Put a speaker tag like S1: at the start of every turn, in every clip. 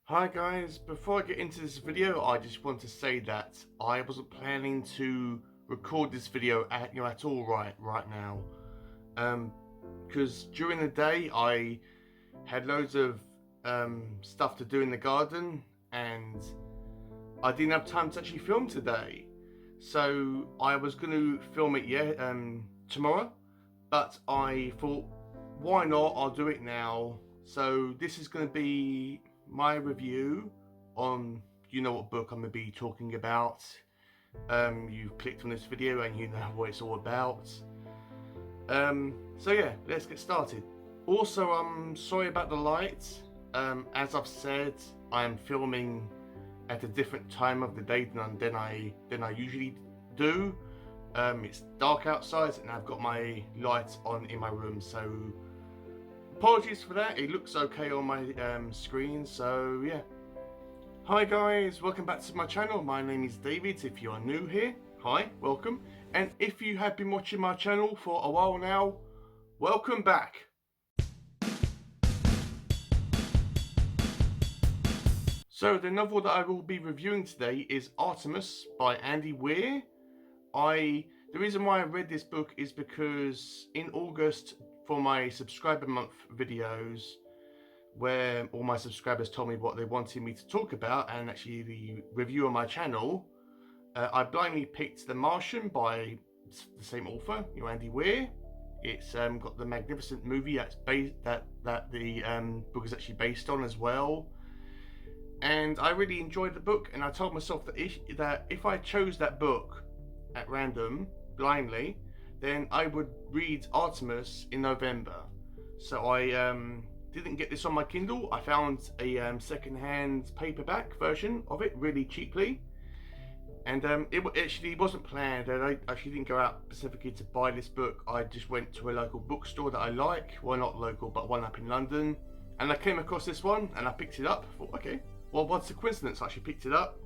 S1: Hi guys, before I get into this video, I just want to say that I wasn't planning to record this video at all right now. Because during the day I had loads of stuff to do in the garden and I didn't have time to actually film today. So I was going to film it tomorrow, but I thought, why not? I'll do it now. So this is going to be my review on, you know what book I'm going to be talking about. You've clicked on this video and you know what it's all about. So yeah, let's get started. Also, I'm sorry about the light. As I've said, I'm filming at a different time of the day than I usually do. It's dark outside and I've got my lights on in my room, so apologies for that. It looks okay on my screen, so yeah. Hi guys, welcome back to my channel. My name is David. If you are new here, hi, welcome. And if you have been watching my channel for a while now, welcome back. So the novel that I will be reviewing today is Artemis by Andy Weir. The reason why I read this book is because in August, for my subscriber month videos, where all my subscribers told me what they wanted me to talk about and actually the review on my channel, I blindly picked The Martian by the same author, Andy Weir. It's got the magnificent movie that the book is actually based on as well. And I really enjoyed the book, and I told myself that if I chose that book at random, blindly, then I would read Artemis in November. So I didn't get this on my Kindle. I found a second-hand paperback version of it really cheaply. And it actually wasn't planned, and I actually didn't go out specifically to buy this book. I just went to a local bookstore that I like. Well, not local, but one up in London. And I came across this one, and I picked it up. I thought, okay, well, what's the coincidence? I actually picked it up.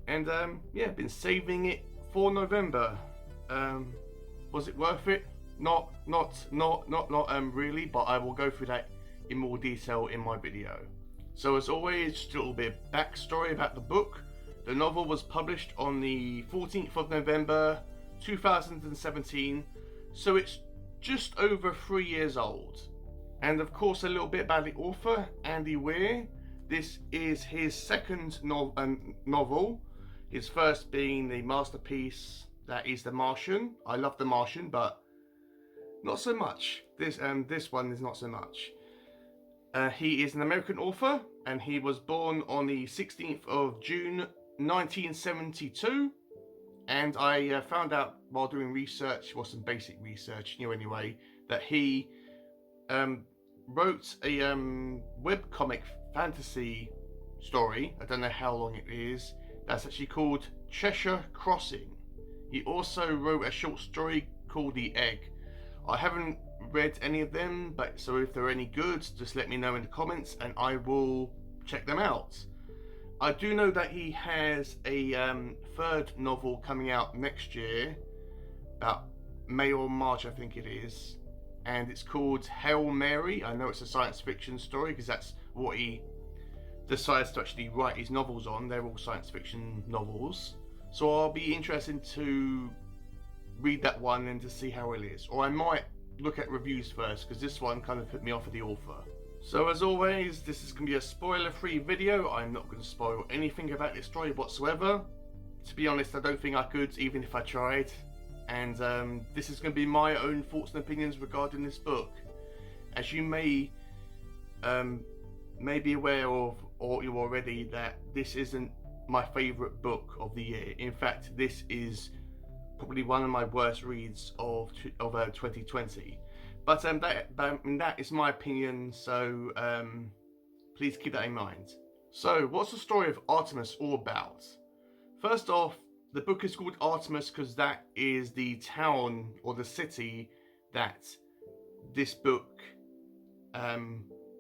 S1: And yeah, been saving it for November. Was it worth it? Not really, but I will go through that in more detail in my video. So as always, just a little bit of backstory about the book. The novel was published on the 14th of November 2017, so it's just over 3 years old. And of course, a little bit about the author, Andy Weir. This is his second novel, his first being the masterpiece that is The Martian. I love The Martian, but not so much. This one is not so much. He is an American author, and he was born on the 16th of June 1972. And I found out while doing research, well, some basic research, anyway, that he wrote a webcomic fantasy story. I don't know how long it is. That's actually called Cheshire Crossing. He also wrote a short story called The Egg. I haven't read any of them, but so if they're any good, just let me know in the comments and I will check them out. I do know that he has a third novel coming out next year, about May or March I think it is, and it's called Hail Mary. I know it's a science fiction story because that's what he decides to actually write his novels on. They're all science fiction novels. So I'll be interested to read that one and to see how it is. Or I might look at reviews first, because this one kind of put me off of the author. So as always, this is going to be a spoiler-free video. I'm not going to spoil anything about this story whatsoever. To be honest, I don't think I could, even if I tried. And this is going to be my own thoughts and opinions regarding this book. As you may be aware of, or you already, that this isn't my favourite book of the year. In fact, this is probably one of my worst reads of 2020. But that is my opinion, so please keep that in mind. So, what's the story of Artemis all about? First off, the book is called Artemis because that is the town or the city that this book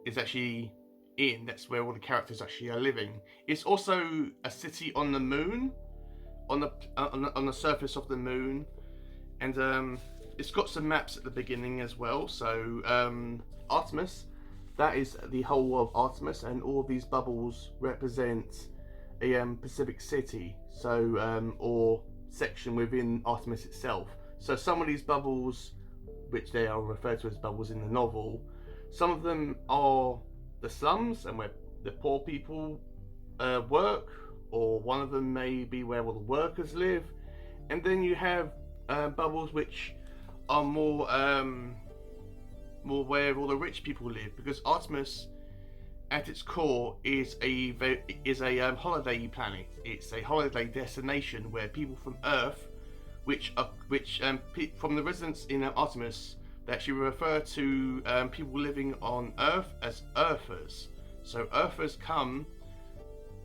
S1: is actually in. That's where all the characters actually are living. It's also a city on the moon, on the surface of the moon, and it's got some maps at the beginning as well. So Artemis that is the whole of Artemis, and all of these bubbles represent a Pacific city, so or section within Artemis itself. So some of these bubbles, which they are referred to as bubbles in the novel, some of them are the slums and where the poor people work, or one of them may be where all the workers live, and then you have bubbles which are more where all the rich people live, because Artemis at its core is a holiday planet. It's a holiday destination where people from Earth, from the residents in Artemis, they actually refer to people living on Earth as Earthers. So Earthers come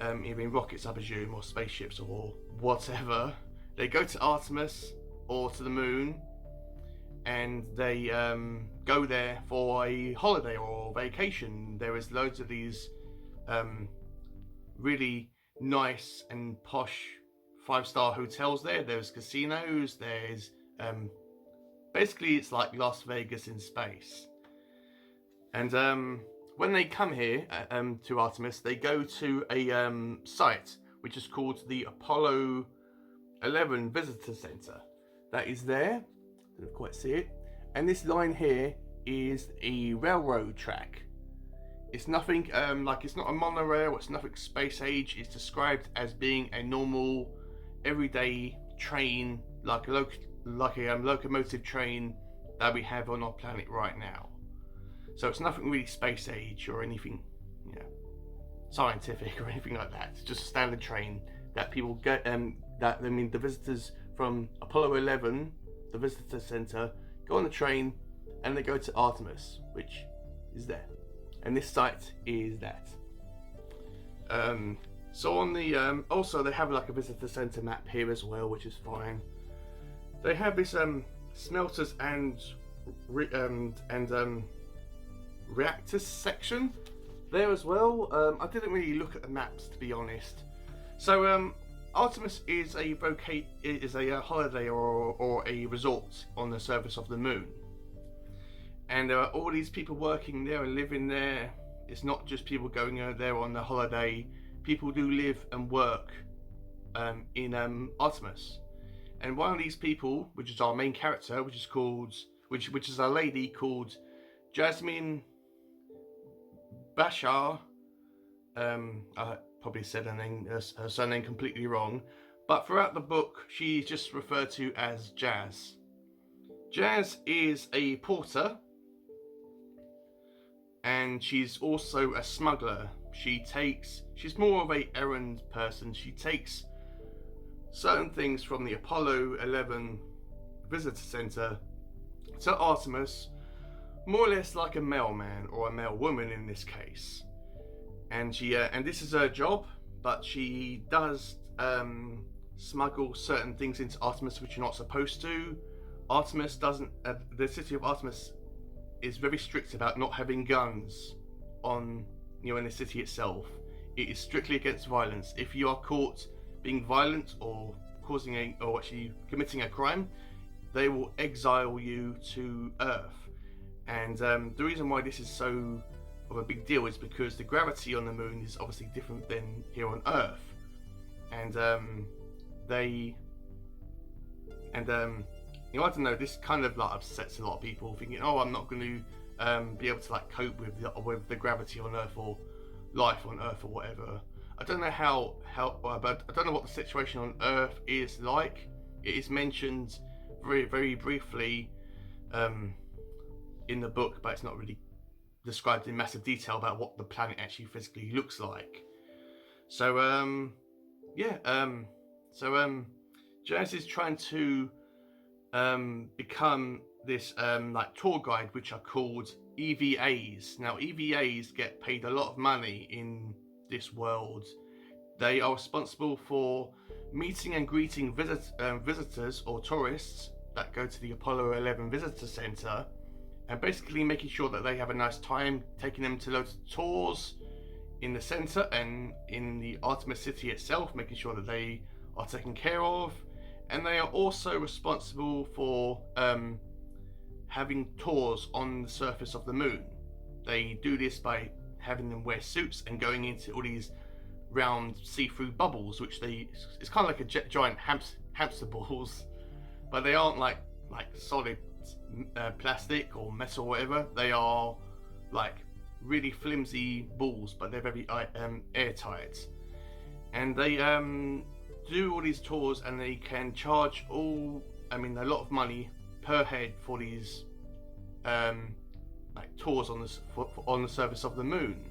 S1: either in rockets, I presume, or spaceships or whatever. They go to Artemis or to the moon, and they go there for a holiday or vacation. There is loads of these really nice and posh 5-star hotels there. There's casinos. There's basically it's like Las Vegas in space. And when they come here to Artemis, they go to a site which is called the Apollo 11 Visitor Center. That is there. Didn't quite see it. And this line here is a railroad track. It's nothing like, it's not a monorail, it's nothing space age. It's described as being a normal everyday train, like a locomotive train that we have on our planet right now. So it's nothing really space age or anything, scientific or anything like that. It's just a standard train that people get. The visitors from Apollo 11, the visitor center, go on the train and they go to Artemis, which is there. And this site is that. So on the also they have like a visitor center map here as well, which is fine. They have this smelters and reactors section there as well. I didn't really look at the maps, to be honest. So Artemis is a holiday or a resort on the surface of the moon, and there are all these people working there and living there. It's not just people going there on the holiday. People do live and work in Artemis, and one of these people, which is our main character, which is a lady called Jasmine Bashar. I probably said her surname completely wrong, but throughout the book she's just referred to as Jazz. Jazz is a porter, and she's also a smuggler. She's more of a errand person. She takes certain things from the Apollo 11 visitor center to Artemis, more or less like a mailman or a mail woman in this case. And and this is her job, but she does smuggle certain things into Artemis which you're not supposed to. Artemis doesn't. The city of Artemis is very strict about not having guns on, in the city itself. It is strictly against violence. If you are caught being violent or actually committing a crime, they will exile you to Earth. And the reason why this is so of a big deal is because the gravity on the moon is obviously different than here on Earth, and I don't know, this kind of like upsets a lot of people, thinking, oh, I'm not going to be able to like cope with the gravity on Earth or life on Earth or whatever. I don't know but I don't know what the situation on Earth is like. It is mentioned very, very briefly in the book, but it's not really described in massive detail about what the planet actually physically looks like. So Jazz is trying to become this like tour guide, which are called EVAs. Now EVAs get paid a lot of money in this world. They are responsible for meeting and greeting visitors or tourists that go to the Apollo 11 Visitor Center, and basically making sure that they have a nice time, taking them to loads of tours in the center and in the Artemis city itself, making sure that they are taken care of. And they are also responsible for having tours on the surface of the moon. they do this by having them wear suits and going into all these round see-through bubbles, which it's kind of like a giant hamster balls, but they aren't like solid plastic or metal or whatever. They are like really flimsy balls, but they're very airtight, and they do all these tours, and they can charge a lot of money per head for these tours on the surface of the moon.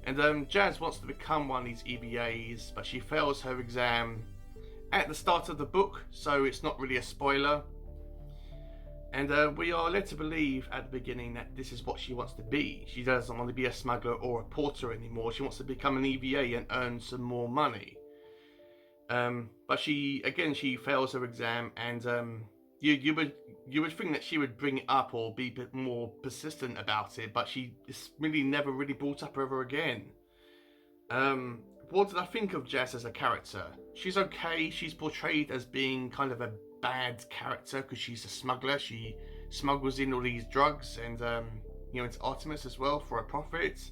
S1: And Jazz wants to become one of these EVAs, but she fails her exam at the start of the book, so it's not really a spoiler. And we are led to believe at the beginning that this is what she wants to be. She doesn't want to be a smuggler or a porter anymore. She wants to become an EVA and earn some more money. But she fails her exam, and you would think that she would bring it up or be a bit more persistent about it, but it's really never really brought up ever again. What did I think of Jazz as a character? She's okay. She's portrayed as being kind of a bad character because she's a smuggler. She smuggles in all these drugs and into Artemis as well for a profit.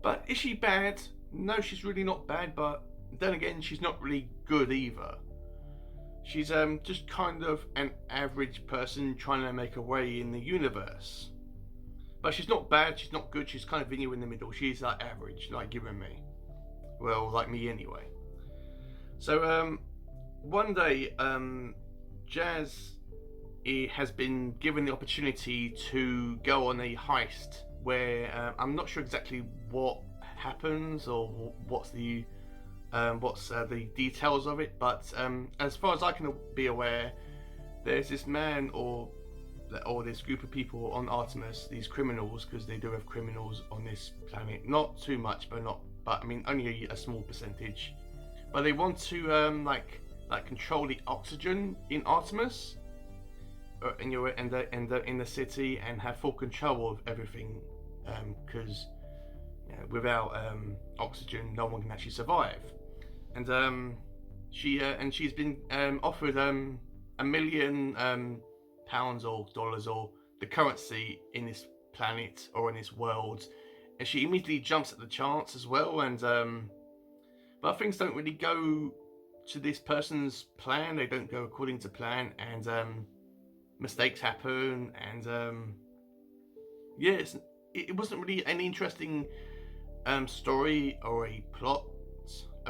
S1: But is she bad? No, she's really not bad, but then again, she's not really good either. She's just kind of an average person trying to make a way in the universe. But she's not bad, she's not good, she's kind of in the middle. She's like average, like you and me. Well, like me anyway. So one day, Jazz has been given the opportunity to go on a heist where I'm not sure exactly what happens or what's the details of it, but as far as I can be aware, there's this man or this group of people on Artemis, these criminals, because they do have criminals on this planet. Not too much, but only a small percentage. But they want to control the oxygen in Artemis, in the city, and have full control of everything, because without oxygen, no one can actually survive. And she's been offered £1 million pounds or dollars or the currency in this planet or in this world, and she immediately jumps at the chance as well. And but things don't really go to this person's plan. They don't go according to plan, and mistakes happen. And it wasn't really an interesting story or a plot.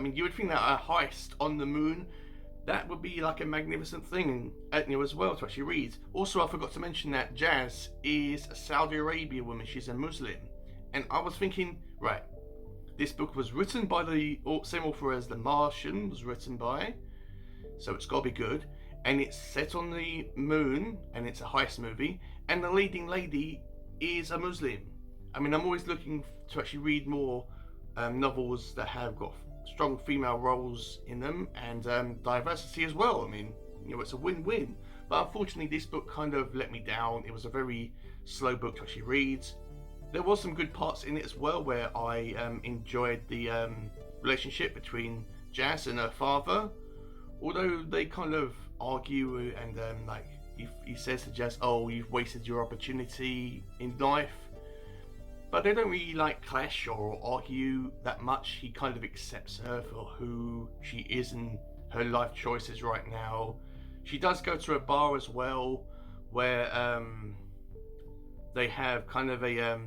S1: You would think that a heist on the moon, that would be like a magnificent thing, as well to actually read. Also, I forgot to mention that Jazz is a Saudi Arabia woman. She's a Muslim, and I was thinking, right, this book was written by the same author as The Martian was written by, so it's got to be good. And it's set on the moon, and it's a heist movie, and the leading lady is a Muslim. I'm always looking to actually read more novels that have got strong female roles in them and diversity as well. It's a win-win. But unfortunately, this book kind of let me down. It was a very slow book to actually read. There was some good parts in it as well, where I enjoyed the relationship between Jazz and her father. Although they kind of argue, and he says to Jazz, "Oh, you've wasted your opportunity in life." But they don't really clash or argue that much. He kind of accepts her for who she is and her life choices right now. She does go to a bar as well, where they have kind of a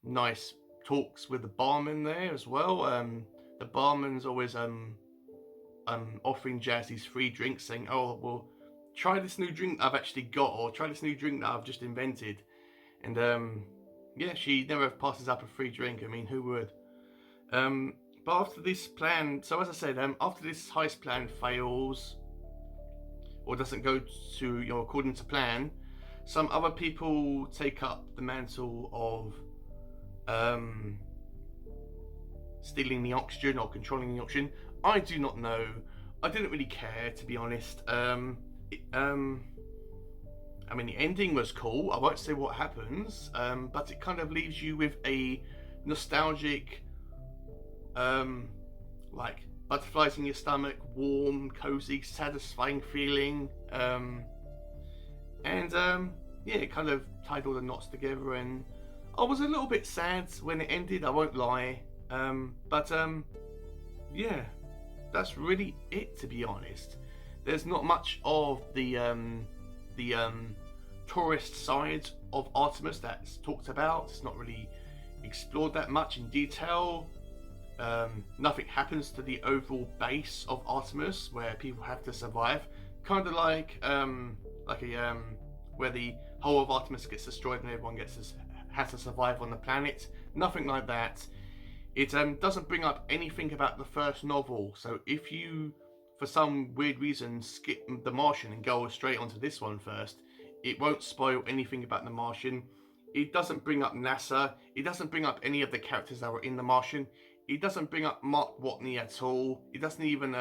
S1: nice talks with the barman there as well. The barman's always offering Jazz these free drinks, saying, "Oh, well, try this new drink I've actually got, or try this new drink that I've just invented." And she never passes up a free drink. Who would? But after this plan, so as I said, after this heist plan fails or doesn't go to according to plan, some other people take up the mantle of stealing the oxygen or controlling the oxygen. I do not know. I didn't really care, to be honest. The ending was cool. I won't say what happens, but it kind of leaves you with a nostalgic, butterflies in your stomach, warm, cozy, satisfying feeling. It kind of tied all the knots together, and I was a little bit sad when it ended, I won't lie. But yeah, that's really it, to be honest. There's not much of the tourist side of Artemis that's talked about. It's not really explored that much in detail. Nothing happens to the overall base of Artemis where people have to survive. Kind of like where the whole of Artemis gets destroyed and everyone has to survive on the planet. Nothing like that. It doesn't bring up anything about the first novel. So if you, for some weird reason, skip The Martian and go straight onto this one first, it won't spoil anything about The Martian. It doesn't bring up NASA. It doesn't bring up any of the characters that were in The Martian. It doesn't bring up Mark Watney at all. It doesn't even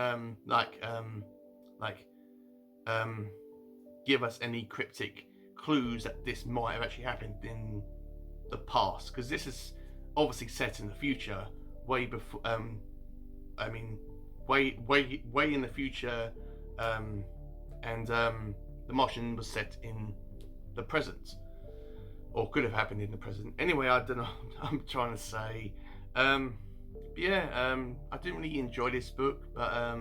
S1: give us any cryptic clues that this might have actually happened in the past, because this is obviously set in the future, way before. Way in the future, and The Martian was set in the present, or could have happened in the present. Anyway, I don't know what I'm trying to say. I didn't really enjoy this book, but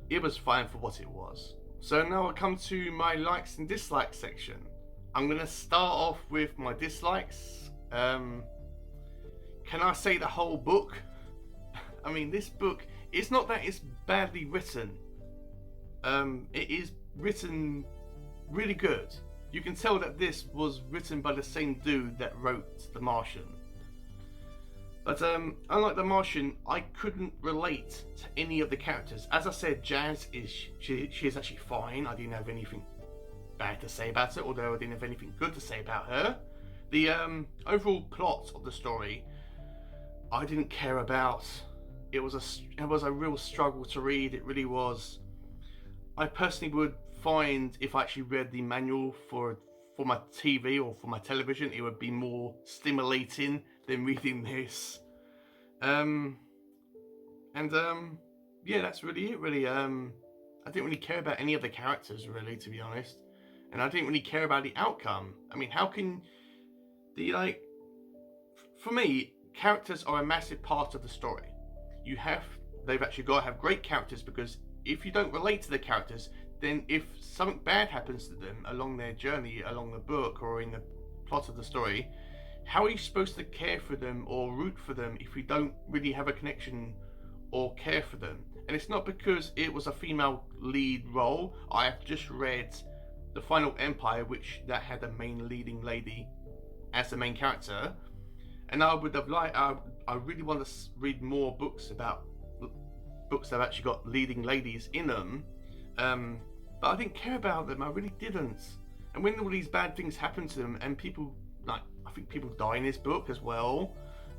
S1: it was fine for what it was. So now I come to my likes and dislikes section. I'm going to start off with my dislikes. Can I say the whole book? I mean, this book, it's not that it's badly written. It is written really good. You can tell that this was written by the same dude that wrote The Martian. But unlike The Martian, I couldn't relate to any of the characters. As I said, Jazz she is actually fine. I didn't have anything bad to say about her, although I didn't have anything good to say about her. The overall plot of the story, I didn't care about. It was a real struggle to read. It really was. I personally would find, if I actually read the manual for my TV or for my television, it would be more stimulating than reading this. Yeah, that's really it. Really, I didn't really care about any of the characters, really, to be honest, and I didn't really care about the outcome. I mean, how can for me, characters are a massive part of the story. They've actually got to have great characters, because if you don't relate to the characters, then if something bad happens to them along their journey, along the book or in the plot of the story, how are you supposed to care for them or root for them if you don't really have a connection or care for them? And it's not because it was a female lead role. I have just read The Final Empire, which that had a main leading lady as the main character, and I would have liked. I really want to read more books that have actually got leading ladies in them, but I didn't care about them. I really didn't. And when all these bad things happen to them, and people I think people die in this book as well,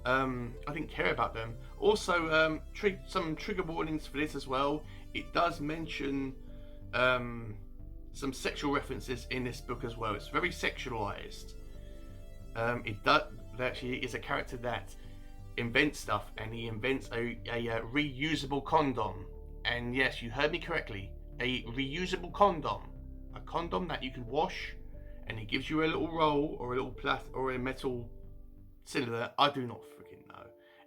S1: I didn't care about them. Also, some trigger warnings for this as well. It does mention some sexual references in this book as well. It's very sexualized. There actually is a character that invents stuff, and he invents a reusable condom. And yes, you heard me correctly, a reusable condom. A condom that you can wash, and he gives you a little roll or a little or a metal cylinder. I do not freaking know.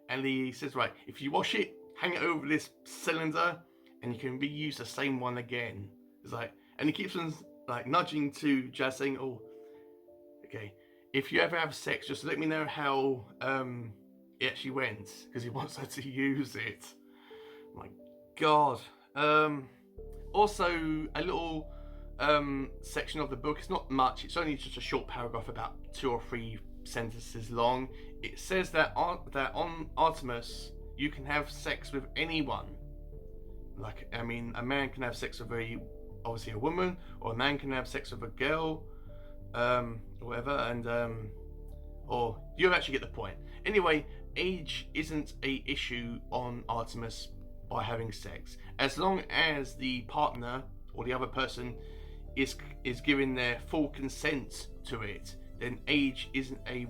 S1: And he says, right, if you wash it, hang it over this cylinder, and you can reuse the same one again. It's like, and he keeps on nudging to Jazz, saying, "Oh, okay, if you ever have sex, just let me know how it actually went," because he wants her to use it. My God. Also, a little section of the book. It's not much. It's only just a short paragraph, about 2 or 3 sentences long. It says that on Artemis you can have sex with anyone. A man can have sex with obviously a woman, or a man can have sex with a girl, or whatever, and or you actually get the point. Anyway, age isn't a issue on Artemis by having sex, as long as the partner or the other person is giving their full consent to it. Then age isn't a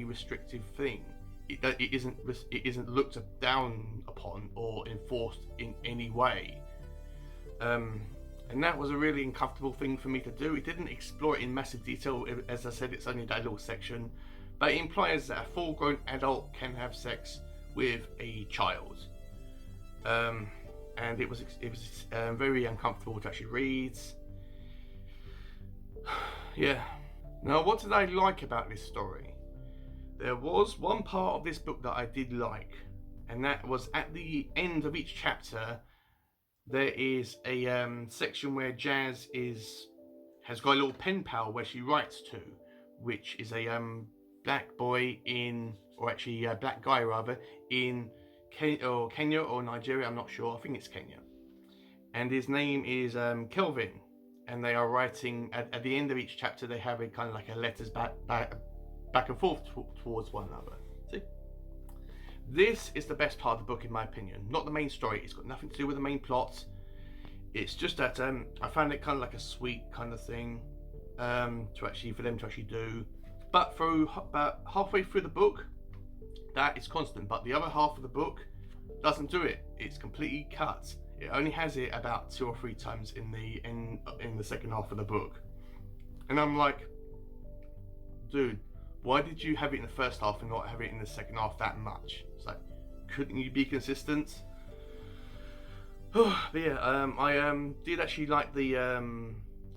S1: restrictive thing. It isn't looked down upon or enforced in any way. And that was a really uncomfortable thing for me to do. It didn't explore it in massive detail. As I said, it's only that little section. but it implies that a full-grown adult can have sex with a child. And it was very uncomfortable to actually read. Yeah. Now, what did I like about this story? There was one part of this book that I did like, and that was at the end of each chapter. There is a section where Jazz has got a little pen pal where she writes to, which is a black boy in, or actually a black guy rather, in Kenya or Nigeria, I'm not sure, I think it's Kenya. And his name is Kelvin, and they are writing, at the end of each chapter they have a kind of like a letters back and forth towards one another. See? This is the best part of the book in my opinion, not the main story. It's got nothing to do with the main plot. It's just that I found it kind of like a sweet kind of thing for them to actually do. But about halfway through the book, that is constant. But the other half of the book doesn't do it. It's completely cut. It only has it about 2 or 3 times in the second half of the book. And I'm like, dude, why did you have it in the first half and not have it in the second half that much? It's like, couldn't you be consistent? But yeah, I did actually like the,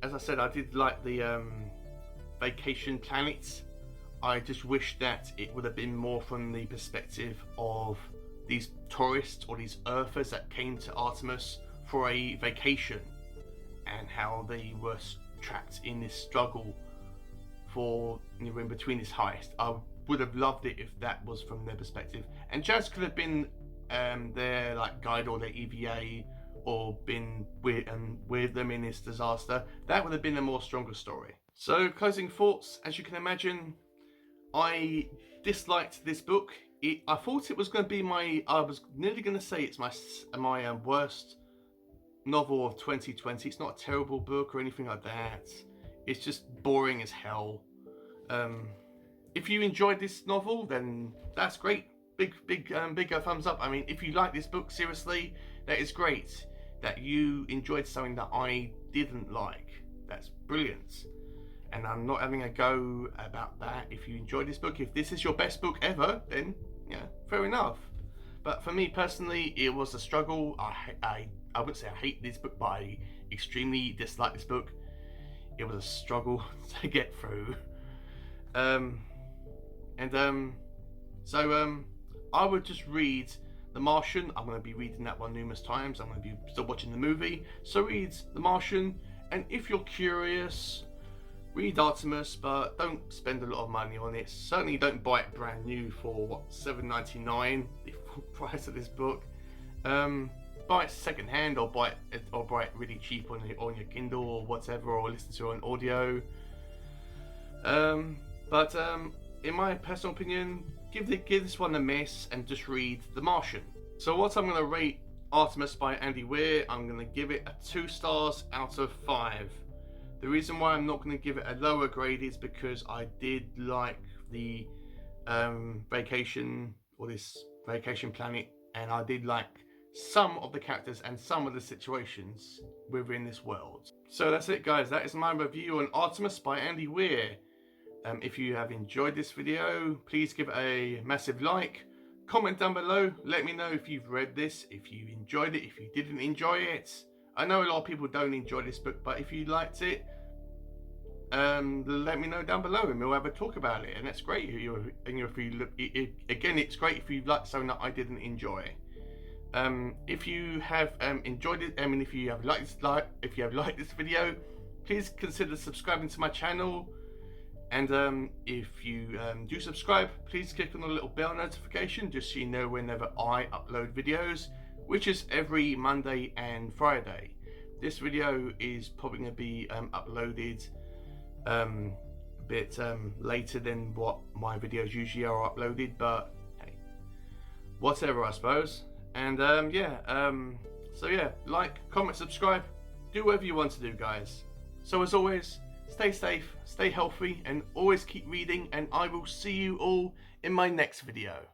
S1: as I said, I did like the vacation planets. I just wish that it would have been more from the perspective of these tourists or these Earthers that came to Artemis for a vacation, and how they were trapped in this struggle for, you know, in between this heist. I would have loved it if that was from their perspective, and Jazz could have been their like guide or their EVA, or been with them in this disaster. That would have been a more stronger story. So, closing thoughts, as you can imagine, I disliked this book. I thought it was going to be I was nearly going to say it's my worst novel of 2020. It's not a terrible book or anything like that. It's just boring as hell. If you enjoyed this novel, then that's great. Big thumbs up. I mean, if you like this book, seriously, that is great. That you enjoyed something that I didn't like. That's brilliant. And I'm not having a go about that. If you enjoyed this book, if this is your best book ever, then yeah, fair enough. But for me personally, it was a struggle. I wouldn't say I hate this book, but I extremely dislike this book. It was a struggle to get through. So I would just read The Martian. I'm going to be reading that one numerous times. I'm going to be still watching the movie. So read The Martian, and if you're curious, read Artemis, but don't spend a lot of money on it. Certainly don't buy it brand new for what, $7.99, the full price of this book. Buy it second hand, or buy it really cheap on your Kindle or whatever, or listen to it on audio. But in my personal opinion, give this one a miss and just read The Martian. So what I'm going to rate Artemis by Andy Weir, I'm going to give it a 2 stars out of 5. The reason why I'm not going to give it a lower grade is because I did like the vacation, or this vacation planet, and I did like some of the characters and some of the situations within this world. So that's it, guys. That is my review on Artemis by Andy Weir. If you have enjoyed this video, please give it a massive like. Comment down below. Let me know if you've read this, if you enjoyed it, if you didn't enjoy it. I know a lot of people don't enjoy this book, but if you liked it, let me know down below and we'll have a talk about it. And that's great. Again, it's great if you like something that I didn't enjoy. If you have enjoyed it, if you have liked this video, please consider subscribing to my channel. And if you do subscribe, please click on the little bell notification just so you know whenever I upload videos, which is every Monday and Friday. This video is probably going to be uploaded a bit later than what my videos usually are uploaded, but hey, whatever, I suppose. And so yeah, like, comment, subscribe, do whatever you want to do, guys. So as always, stay safe, stay healthy, and always keep reading, and I will see you all in my next video.